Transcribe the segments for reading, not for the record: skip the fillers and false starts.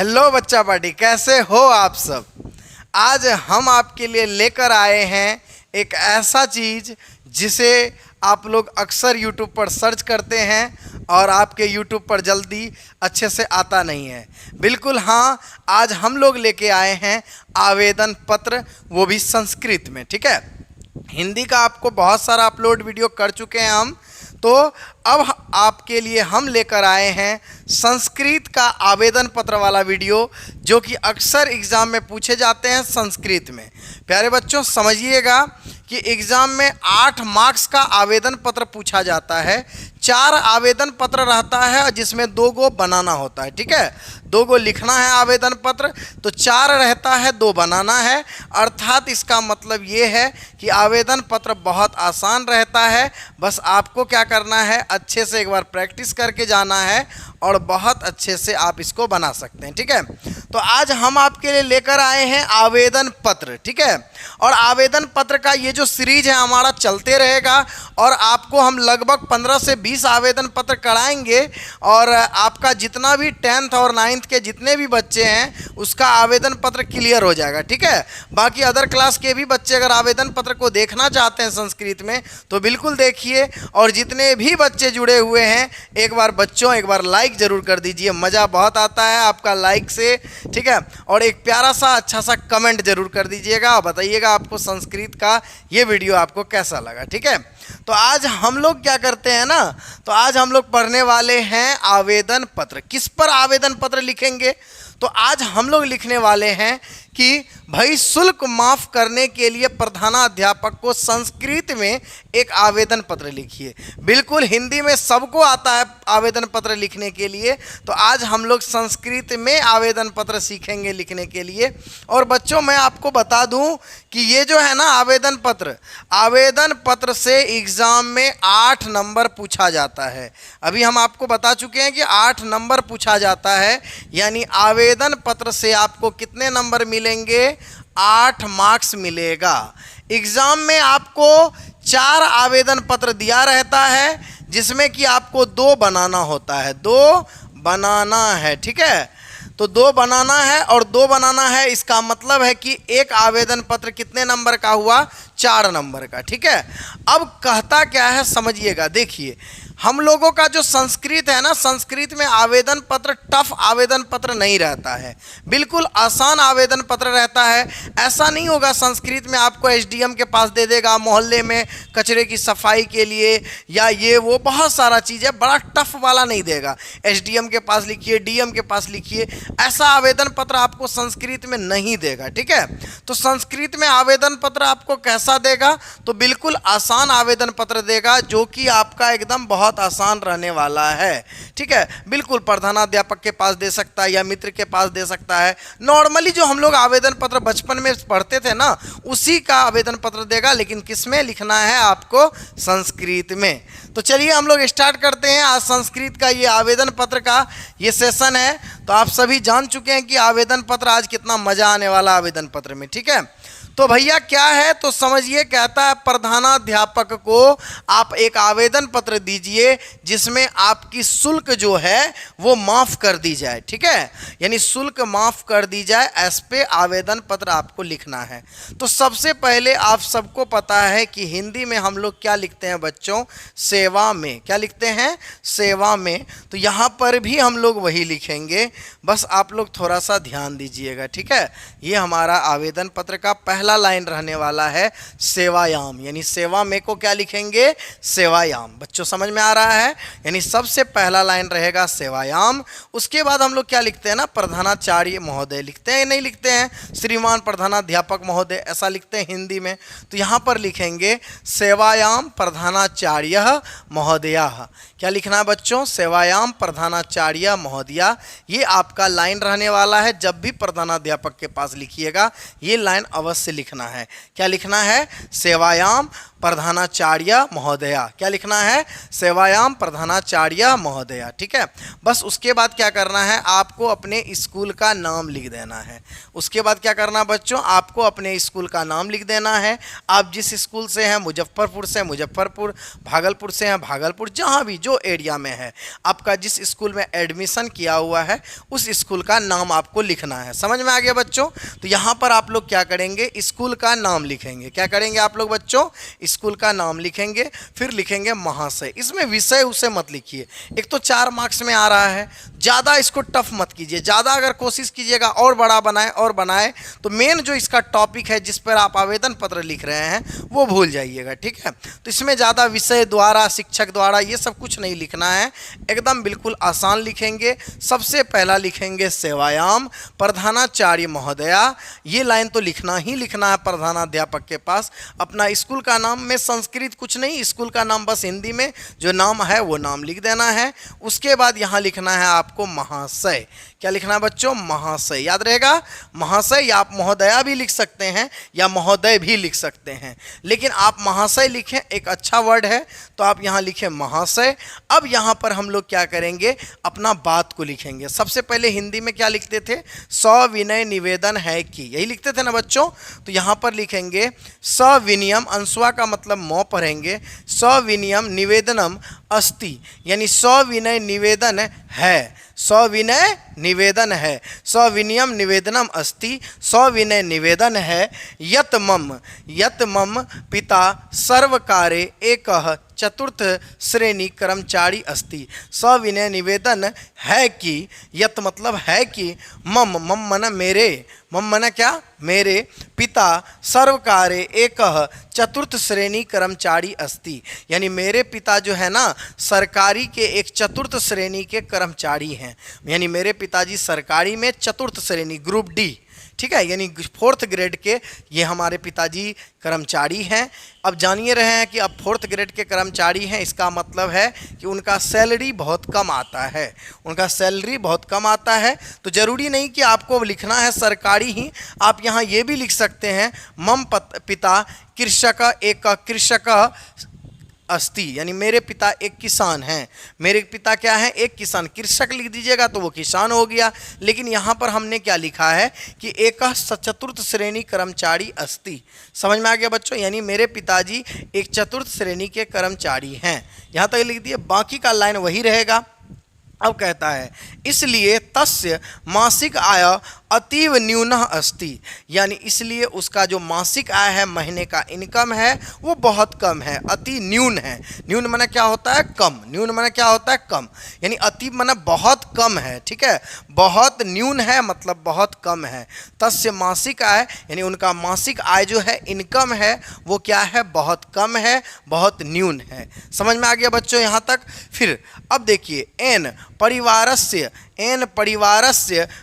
Hello बच्चा party, कैसे हो आप सब। आज हम आपके लिए लेकर आए हैं एक ऐसा चीज़ जिसे आप लोग अक्सर YouTube पर सर्च करते हैं और आपके YouTube पर जल्दी अच्छे से आता नहीं है। बिल्कुल हाँ, आज हम लोग लेके आए हैं आवेदन पत्र, वो भी संस्कृत में। ठीक है, हिंदी का आपको बहुत सारा अपलोड वीडियो कर चुके हैं हम, तो अब आपके लिए हम लेकर आए हैं संस्कृत का आवेदन पत्र वाला वीडियो, जो कि अक्सर एग्ज़ाम में पूछे जाते हैं संस्कृत में। प्यारे बच्चों, समझिएगा कि एग्ज़ाम में 8 मार्क्स का आवेदन पत्र पूछा जाता है। 4 आवेदन पत्र रहता है जिसमें 2 गो बनाना होता है। ठीक है, 2 गो लिखना है आवेदन पत्र, तो 4 रहता है, 2 बनाना है। अर्थात इसका मतलब ये है कि आवेदन पत्र बहुत आसान रहता है। बस आपको क्या करना है, अच्छे से एक बार प्रैक्टिस करके जाना है और बहुत अच्छे से आप इसको बना सकते हैं। ठीक है, तो आज हम आपके लिए लेकर आए हैं आवेदन पत्र। ठीक है, और आवेदन पत्र का ये जो सीरीज है हमारा चलते रहेगा और आपको हम लगभग 15 से 20 आवेदन पत्र कराएंगे और आपका जितना भी 10th और 9th के जितने भी बच्चे हैं उसका आवेदन पत्र क्लियर हो जाएगा। ठीक है, बाकी अदर क्लास के भी बच्चे अगर आवेदन पत्र को देखना चाहते हैं संस्कृत में तो बिल्कुल देखिए, और जितने भी बच्चे जुड़े हुए हैं एक बार बच्चों एक बार लाइक ज़रूर कर दीजिए, मज़ा बहुत आता है आपका लाइक से। ठीक है, और एक प्यारा सा अच्छा सा कमेंट ज़रूर कर दीजिएगा और बताइएगा आपको संस्कृत का ये वीडियो आपको कैसा लगा। ठीक है, तो आज हम लोग क्या करते हैं ना, तो आज हम लोग पढ़ने वाले हैं आवेदन पत्र। किस पर आवेदन पत्र लिखेंगे, तो आज हम लोग लिखने वाले हैं कि भाई शुल्क माफ़ करने के लिए प्रधानाध्यापक को संस्कृत में एक आवेदन पत्र लिखिए। बिल्कुल हिंदी में सबको आता है आवेदन पत्र लिखने के लिए, तो आज हम लोग संस्कृत में आवेदन पत्र सीखेंगे लिखने के लिए। और बच्चों मैं आपको बता दूं कि ये जो है ना आवेदन पत्र से एग्ज़ाम में 8 नंबर पूछा जाता है। अभी हम आपको बता चुके हैं कि 8 नंबर पूछा जाता है, यानी आवेदन पत्र से आपको कितने नंबर मिलेंगे, 8 मार्क्स मिलेगा। एग्ज़ाम में आपको 4 आवेदन पत्र दिया रहता है जिसमें कि आपको 2 बनाना होता है, 2 बनाना है। ठीक है, तो 2 बनाना है और 2 बनाना है, इसका मतलब है कि एक आवेदन पत्र कितने नंबर का हुआ, 4 नंबर का। ठीक है, अब कहता क्या है समझिएगा। देखिए हम लोगों का जो संस्कृत है ना, संस्कृत में आवेदन पत्र टफ आवेदन पत्र नहीं रहता है, बिल्कुल आसान आवेदन पत्र रहता है। ऐसा नहीं होगा संस्कृत में आपको एसडीएम के पास दे देगा मोहल्ले में कचरे की सफाई के लिए या ये वो बहुत सारा चीज़ है, बड़ा टफ वाला नहीं देगा। एसडीएम के पास लिखिए, डीएम के पास लिखिए, ऐसा आवेदन पत्र आपको संस्कृत में नहीं देगा। ठीक है, तो संस्कृत में आवेदन पत्र आपको कैसा देगा, तो बिल्कुल आसान आवेदन पत्र देगा, जो कि आपका एकदम बहुत आसान रहने वाला है। ठीक है, बिल्कुल प्रधानाध्यापक के पास दे सकता है या मित्र के पास दे सकता है। नॉर्मली जो हम लोग आवेदन पत्र बचपन में पढ़ते थे ना, उसी का आवेदन पत्र देगा, लेकिन किस में लिखना है आपको, संस्कृत में। तो चलिए हम लोग स्टार्ट करते हैं। आज संस्कृत का ये आवेदन पत्र का ये सेशन है, तो आप सभी जान चुके हैं कि आवेदन पत्र आज कितना मजा आने वाला आवेदन पत्र में। ठीक है, तो भैया क्या है, तो समझिए, कहता है प्रधानाध्यापक को आप एक आवेदन पत्र दीजिए जिसमें आपकी शुल्क जो है वो माफ़ कर दी जाए। ठीक है, यानी शुल्क माफ़ कर दी जाए, इस पे आवेदन पत्र आपको लिखना है। तो सबसे पहले आप सबको पता है कि हिंदी में हम लोग क्या लिखते हैं बच्चों, सेवा में। क्या लिखते हैं, सेवा में। तो यहाँ पर भी हम लोग वही लिखेंगे, बस आप लोग थोड़ा सा ध्यान दीजिएगा। ठीक है, ये हमारा आवेदन पत्र का पहला लाइन रहने वाला है, सेवायाम, यानी सेवा में को क्या लिखेंगे, सेवायाम। बच्चों समझ में आ रहा है, यानी सबसे पहला लाइन रहेगा सेवायाम। उसके बाद हम लोग क्या लिखते हैं ना, प्रधानाचार्य महोदय लिखते हैं, नहीं लिखते हैं श्रीमान प्रधानाध्यापक महोदय, ऐसा लिखते हैं हिंदी में। तो यहाँ पर लिखेंगे सेवायाम प्रधानाचार्य महोदया। क्या लिखना है बच्चों, सेवायाम प्रधानाचार्य महोदया। ये आपका लाइन रहने वाला है, जब भी प्रधानाध्यापक के पास लिखिएगा ये लाइन अवश्य लिखना है। क्या लिखना है, सेवायाम प्रधानाचार्य महोदया। क्या लिखना है? सेवायाम प्रधानाचार्य महोदया। ठीक है, बस उसके बाद क्या करना है, आपको अपने स्कूल का नाम लिख देना है। उसके बाद क्या करना बच्चों, आपको अपने स्कूल का नाम लिख देना है। आप जिस स्कूल से हैं, मुजफ्फरपुर से मुजफ्फरपुर, भागलपुर से हैं भागलपुर, जहाँ भी जो एरिया में है, आपका जिस स्कूल में एडमिशन किया हुआ है उस स्कूल का नाम आपको लिखना है। समझ में आ गया बच्चों? तो यहाँ पर आप लोग क्या करेंगे, स्कूल का नाम लिखेंगे। क्या करेंगे आप लोग बच्चों? स्कूल का नाम लिखेंगे, फिर लिखेंगे महाशय। इसमें विषय उसे मत लिखिए, एक तो 4 मार्क्स में आ रहा है, ज़्यादा इसको टफ मत कीजिए। ज़्यादा अगर कोशिश कीजिएगा और बड़ा बनाए तो मेन जो इसका टॉपिक है जिस पर आप आवेदन पत्र लिख रहे हैं वो भूल जाइएगा। ठीक है, तो इसमें ज़्यादा विषय द्वारा, शिक्षक द्वारा ये सब कुछ नहीं लिखना है, एकदम बिल्कुल आसान लिखेंगे। सबसे पहला लिखेंगे सेवायाम प्रधानाचार्य महोदया। ये लाइन तो लिखना ही लिखना है प्रधानाध्यापक के पास। अपना स्कूल का नाम में संस्कृत कुछ नहीं, स्कूल का नाम बस हिंदी में जो नाम है वो नाम लिख देना है। उसके बाद यहाँ लिखना है आपको महाशय। क्या लिखना है बच्चों? महाशय। याद रहेगा, महाशय, या आप महोदया भी लिख सकते हैं या महोदय भी लिख सकते हैं, लेकिन आप महाशय लिखें, एक अच्छा वर्ड है, तो आप यहाँ लिखें महाशय। अब यहाँ पर हम लोग क्या करेंगे, अपना बात को लिखेंगे। सबसे पहले हिंदी में क्या लिखते थे? सविनय निवेदन है कि, यही लिखते थे ना बच्चों। तो यहाँ पर लिखेंगे सविनयम, अंशुआ का मतलब मौ पढ़ेंगे, सविनयम निवेदनम अस्ति, यानी सविनय निवेदन है, सविनय निवेदन है, सविनयम निवेदनम अस्ति, सविनय निवेदन है। यत मम पिता सर्वकारे एकः चतुर्थ श्रेणी कर्मचारी अस्ति। सविनय निवेदन है कि, यत मतलब है कि, मम मन मेरे, मम मन क्या? मेरे, पिता सर्वकारे एकः चतुर्थ श्रेणी कर्मचारी अस्ति, यानी मेरे पिता जो है ना सरकारी के एक चतुर्थ श्रेणी के कर्मचारी हैं। यानी मेरे पिताजी सरकारी में चतुर्थ श्रेणी, ग्रुप डी, ठीक है, यानी 4th ग्रेड के ये हमारे पिताजी कर्मचारी हैं। अब जानिए रहे हैं कि अब 4th ग्रेड के कर्मचारी हैं, इसका मतलब है कि उनका सैलरी बहुत कम आता है, उनका सैलरी बहुत कम आता है। तो ज़रूरी नहीं कि आपको लिखना है सरकारी ही, आप यहाँ ये भी लिख सकते हैं मम पिता कृषक एक कृषक अस्ति, यानी मेरे पिता एक किसान हैं। मेरे पिता क्या है? एक किसान। कृषक लिख दीजिएगा तो वो किसान हो गया, लेकिन यहाँ पर हमने क्या लिखा है कि एक चतुर्थ श्रेणी कर्मचारी अस्ति। समझ में आ गया बच्चों? यानी मेरे पिताजी एक चतुर्थ श्रेणी के कर्मचारी हैं। यहाँ तक लिख दिए, बाकी का लाइन वही रहेगा। अब कहता है इसलिए तस्य मासिक आय अतीव न्यून अस्ति, यानी इसलिए उसका जो मासिक आय है, महीने का इनकम है, वो बहुत कम है, अति न्यून है। न्यून माने क्या होता है? कम। न्यून माने क्या होता है? कम। यानी अति माने बहुत कम है। ठीक है, बहुत न्यून है मतलब बहुत कम है। तस्य मासिक आय, यानी उनका मासिक आय जो है, इनकम है, वो क्या है? बहुत कम है, बहुत न्यून है। समझ में आ गया बच्चों यहाँ तक? फिर अब देखिए, एन परिवारस्य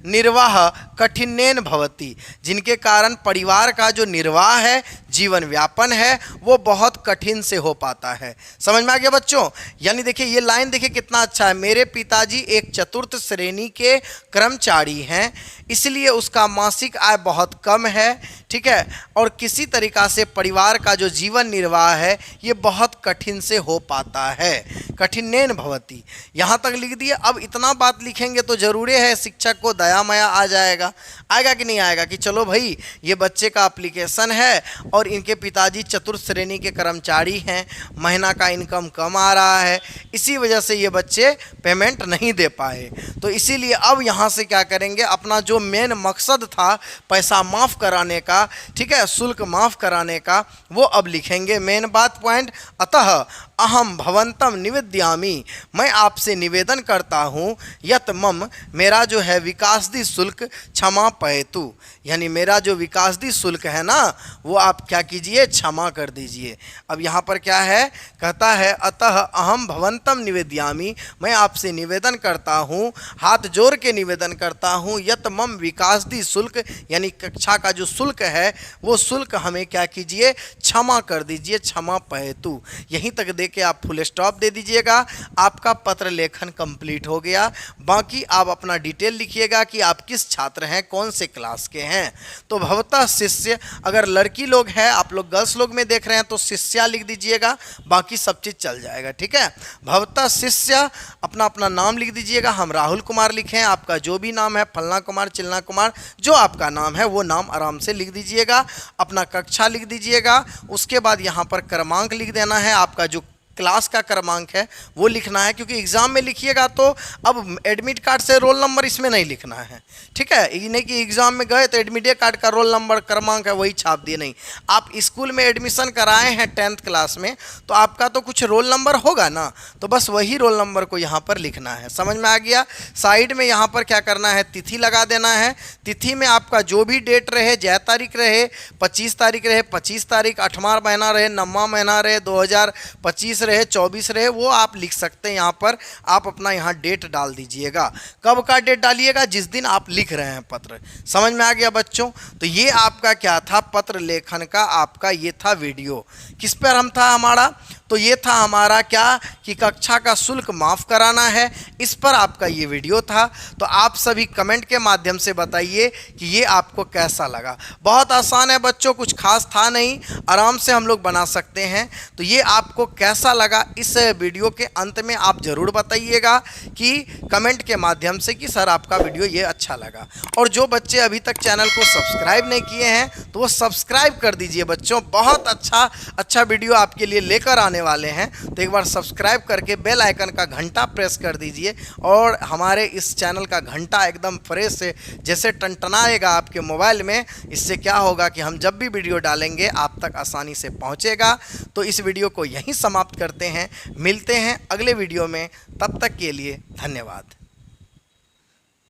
निर्वाह कठिनेन भवति, जिनके कारण परिवार का जो निर्वाह है, जीवन व्यापन है, वो बहुत कठिन से हो पाता है। समझ में आ गया बच्चों? यानी देखिए ये लाइन देखिए कितना अच्छा है। मेरे पिताजी एक चतुर्थ श्रेणी के कर्मचारी हैं, इसलिए उसका मासिक आय बहुत कम है। ठीक है, और किसी तरीक़ा से परिवार का जो जीवन निर्वाह है ये बहुत कठिन से हो पाता है। कठिनेन भवति, यहाँ तक लिख दिए। अब इतना बात लिखेंगे तो ज़रूरी है शिक्षक को दया माया आ जाएगा। आएगा कि नहीं आएगा कि चलो भाई ये बच्चे का एप्लीकेशन है और इनके पिताजी चतुर्थ श्रेणी के कर्मचारी हैं, महीना का इनकम कम आ रहा है, इसी वजह से ये बच्चे पेमेंट नहीं दे पाए। तो इसीलिए अब यहाँ से क्या करेंगे, अपना जो मेन मकसद था पैसा माफ़ कराने का, ठीक है, शुल्क माफ़ कराने का, वो अब लिखेंगे मेन बात, पॉइंट। अतः अहम भवंतम निवेद्यामी, मैं आपसे निवेदन करता हूँ, यत मम, मेरा जो है विकासदी शुल्क क्षमा पयतु, यानी मेरा जो विकासदी शुल्क है ना वो आप क्या कीजिए, क्षमा कर दीजिए। अब यहाँ पर क्या है, कहता है अतः अहम भवंतम निवेद्यामी, मैं आपसे निवेदन करता हूँ, हाथ जोड़ के निवेदन करता हूँ, यत मम विकासदी शुल्क, यानी कक्षा का जो शुल्क है वो शुल्क हमें क्या कीजिए, क्षमा कर दीजिए, क्षमा पहेतु। यहीं तक दे के आप फुल स्टॉप दे दीजिएगा, आपका पत्र लेखन कंप्लीट हो गया। बाकी आप अपना डिटेल लिखिएगा कि आप किस छात्र हैं, कौन से क्लास के हैं। तो भवतः शिष्य, अगर लड़की लोग हैं, आप लोग गर्ल्स लोग में देख रहे हैं तो शिष्या लिख दीजिएगा, बाकी सब चीज़ चल जाएगा। ठीक है, भवतः शिष्य अपना अपना नाम लिख दीजिएगा। हम राहुल कुमार लिखें, आपका जो भी नाम है, फलना कुमार, चिलना कुमार, जो आपका नाम है वो नाम आराम से लिख दीजिएगा। अपना कक्षा लिख दीजिएगा। उसके बाद यहाँ पर क्रमांक लिख देना है, आपका जो क्लास का क्रमांक है वो लिखना है, क्योंकि एग्ज़ाम में लिखिएगा तो अब एडमिट कार्ड से रोल नंबर इसमें नहीं लिखना है। ठीक है, ये नहीं कि एग्ज़ाम में गए तो एडमिट कार्ड का रोल नंबर क्रमांक है वही छाप दिए, नहीं। आप स्कूल में एडमिशन कराए हैं 10th क्लास में तो आपका तो कुछ रोल नंबर होगा ना, तो बस वही रोल नंबर को यहाँ पर लिखना है। समझ में आ गया। साइड में यहाँ पर क्या करना है, तिथि लगा देना है। तिथि में आपका जो भी डेट रहे, जय तारीख रहे, 25 तारीख रहे, 25 तारीख, 8वां महीना रहे, 9वां महीना रहे, 2025 रहे, 24 रहे, वो आप लिख सकते हैं। यहाँ पर आप अपना यहाँ डेट डाल दीजिएगा। कब का डेट डालिएगा, जिस दिन आप लिख रहे हैं पत्र। समझ में आ गया बच्चों। तो ये आपका क्या था, पत्र लेखन का आपका ये था वीडियो। किस पर हम था हमारा, तो ये था हमारा क्या कि कक्षा का शुल्क माफ़ कराना है, इस पर आपका ये वीडियो था। तो आप सभी कमेंट के माध्यम से बताइए कि ये आपको कैसा लगा। बहुत आसान है बच्चों, कुछ खास था नहीं, आराम से हम लोग बना सकते हैं। तो ये आपको कैसा लगा, इस वीडियो के अंत में आप ज़रूर बताइएगा कि कमेंट के माध्यम से कि सर आपका वीडियो ये अच्छा लगा। और जो बच्चे अभी तक चैनल को सब्सक्राइब नहीं किए हैं तो वो सब्सक्राइब कर दीजिए बच्चों। बहुत अच्छा वीडियो आपके लिए लेकर आने वाले हैं। तो एक बार सब्सक्राइब करके बेल आइकन का घंटा प्रेस कर दीजिए और हमारे इस चैनल का घंटा एकदम फ्रेश से जैसे टनटनाएगा आपके मोबाइल में। इससे क्या होगा कि हम जब भी वीडियो डालेंगे आप तक आसानी से पहुंचेगा। तो इस वीडियो को यहीं समाप्त करते हैं, मिलते हैं अगले वीडियो में। तब तक के लिए धन्यवाद।